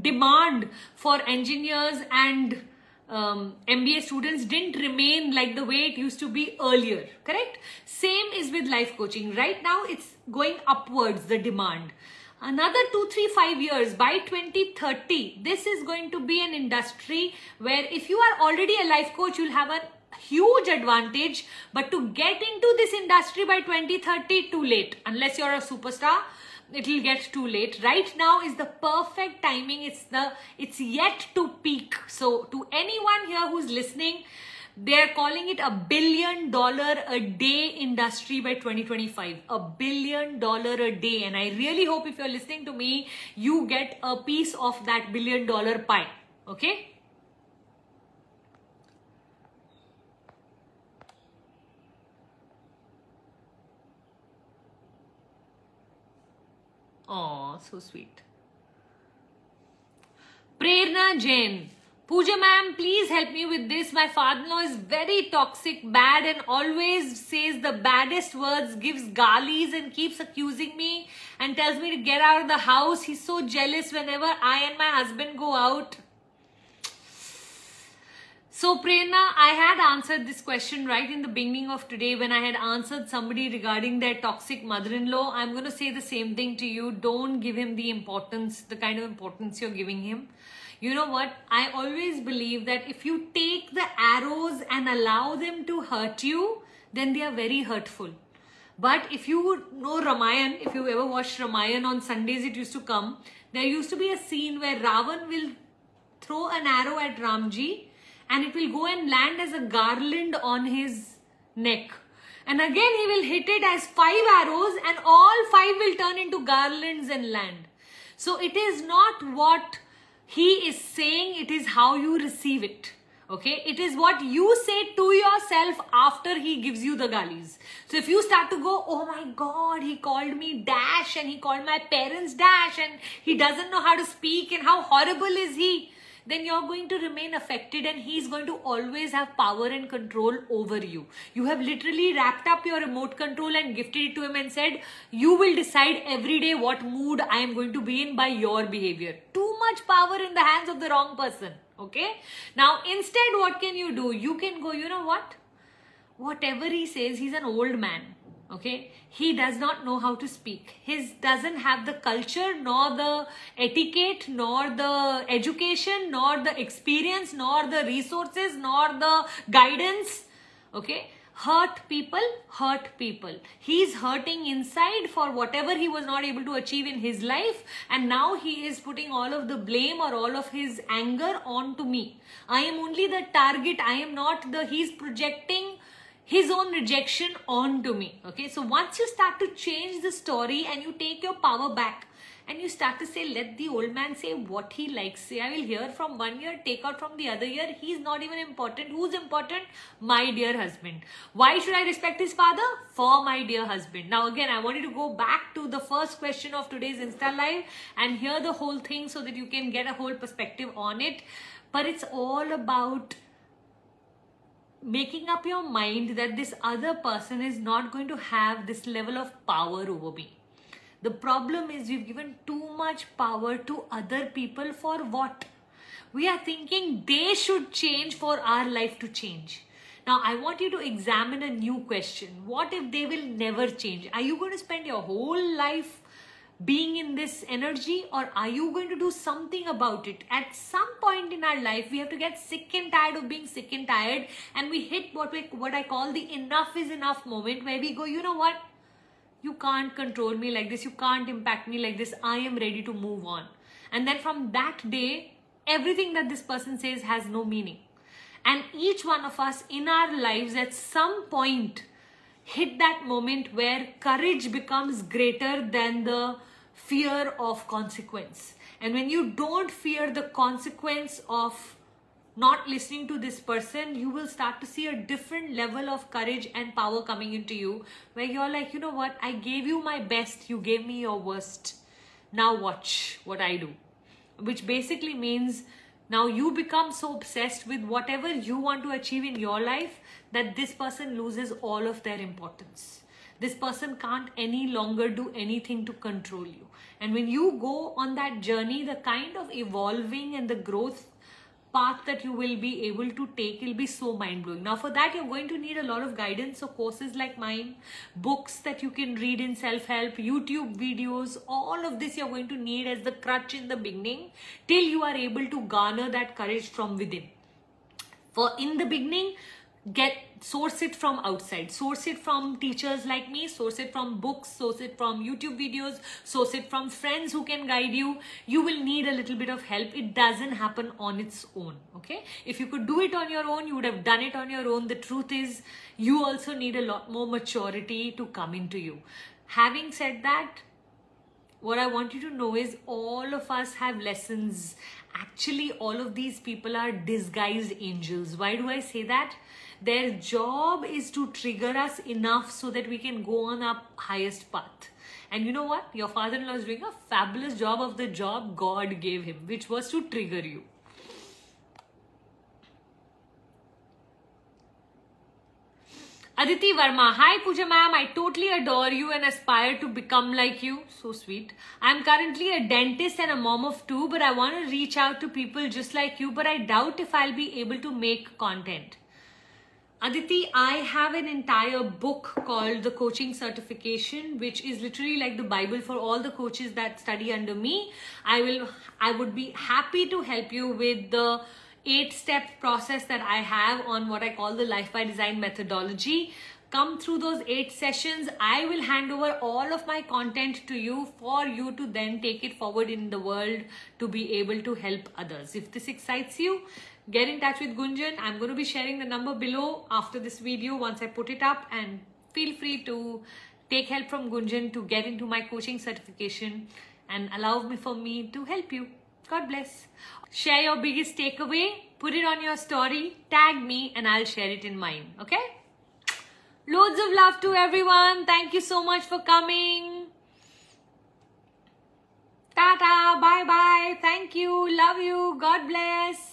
demand for engineers and MBA students didn't remain like the way it used to be earlier, correct? Same is with life coaching. Right now, it's going upwards, the demand. Another 2, 3, 5 years, by 2030, this is going to be an industry where if you are already a life coach, you'll have a huge advantage. But to get into this industry by 2030, too late. Unless you're a superstar, it will get too late. Right now is the perfect timing. It's yet to peak. So to anyone here who's listening, they're calling it $1 billion a day industry by 2025. $1 billion a day. And I really hope if you're listening to me, you get a piece of that $1 billion pie. Okay? Oh, so sweet. Prerna Jain. Puja ma'am, please help me with this. My father-in-law is very toxic, bad, and always says the baddest words, gives galis and keeps accusing me and tells me to get out of the house. He's so jealous whenever I and my husband go out. So Prerna, I had answered this question right in the beginning of today when I had answered somebody regarding their toxic mother-in-law. I'm going to say the same thing to you. Don't give him the importance, the kind of importance you're giving him. You know what? I always believe that if you take the arrows and allow them to hurt you, then they are very hurtful. But if you know Ramayan, if you ever watched Ramayan on Sundays, it used to come. There used to be a scene where Ravan will throw an arrow at Ramji and it will go and land as a garland on his neck. And again, he will hit it as 5 arrows and all 5 will turn into garlands and land. So it is not what he is saying, it is how you receive it. Okay, it is what you say to yourself after he gives you the galis. So if you start to go, oh my God, he called me dash and he called my parents dash and he doesn't know how to speak and how horrible is he, then you're going to remain affected and he's going to always have power and control over you. You have literally wrapped up your remote control and gifted it to him and said, you will decide every day what mood I am going to be in by your behavior. Too much power in the hands of the wrong person. Okay? Now, instead, what can you do? You can go, you know what? Whatever he says, he's an old man. Okay, he does not know how to speak. He doesn't have the culture, nor the etiquette, nor the education, nor the experience, nor the resources, nor the guidance. Okay, hurt people, hurt people. He's hurting inside for whatever he was not able to achieve in his life, and now he is putting all of the blame or all of his anger onto me. I am only the target. I am not the, he's projecting his own rejection onto me. Okay, so once you start to change the story and you take your power back and you start to say, let the old man say what he likes. Say, I will hear from one ear, take out from the other ear. He's not even important. Who's important? My dear husband. Why should I respect his father? For my dear husband. Now again, I want you to go back to the first question of today's Insta Live and hear the whole thing so that you can get a whole perspective on it. But it's all about making up your mind that this other person is not going to have this level of power over me. The problem is we've given too much power to other people for what? We are thinking they should change for our life to change. Now, I want you to examine a new question. What if they will never change? Are you going to spend your whole life being in this energy, or are you going to do something about it? At some point in our life, we have to get sick and tired of being sick and tired, and we hit what I call the enough is enough moment, where we go, you know what? You can't control me like this. You can't impact me like this. I am ready to move on. And then from that day, everything that this person says has no meaning. And each one of us in our lives at some point hit that moment where courage becomes greater than the fear of consequence. And when you don't fear the consequence of not listening to this person, you will start to see a different level of courage and power coming into you, where you're like, you know what, I gave you my best, you gave me your worst. Now watch what I do. which basically means now you become so obsessed with whatever you want to achieve in your life that this person loses all of their importance. This person can't any longer do anything to control you. And when you go on that journey, the kind of evolving and the growth path that you will be able to take will be so mind-blowing. Now for that, you're going to need a lot of guidance. So courses like mine, books that you can read in self-help, YouTube videos, all of this you're going to need as the crutch in the beginning till you are able to garner that courage from within. For in the beginning, source it from outside, source it from teachers like me, source it from books, source it from YouTube videos, source it from friends who can guide you. You will need a little bit of help. It doesn't happen on its own. Okay, if you could do it on your own, you would have done it on your own. The truth is, you also need a lot more maturity to come into you. Having said that, what I want you to know is all of us have lessons. Actually, all of these people are disguised angels. Why do I say that? Their job is to trigger us enough so that we can go on our highest path. And you know what? Your father-in-law is doing a fabulous job of the job God gave him, which was to trigger you. Aditi Verma, hi Puja ma'am, I totally adore you and aspire to become like you. So sweet. I'm currently a dentist and a mom of 2, but I want to reach out to people just like you, but I doubt if I'll be able to make content. Aditi, I have an entire book called The Coaching Certification, which is literally like the Bible for all the coaches that study under me. I would be happy to help you with the 8-step process that I have on what I call the Life by Design methodology. Come through those 8 sessions. I will hand over all of my content to you for you to then take it forward in the world to be able to help others. If this excites you, get in touch with Gunjan. I'm going to be sharing the number below after this video once I put it up, and feel free to take help from Gunjan to get into my coaching certification and allow me to help you. God bless. Share your biggest takeaway, put it on your story, tag me, and I'll share it in mine. Okay? Loads of love to everyone. Thank you so much for coming. Tata, bye bye. Thank you. Love you. God bless.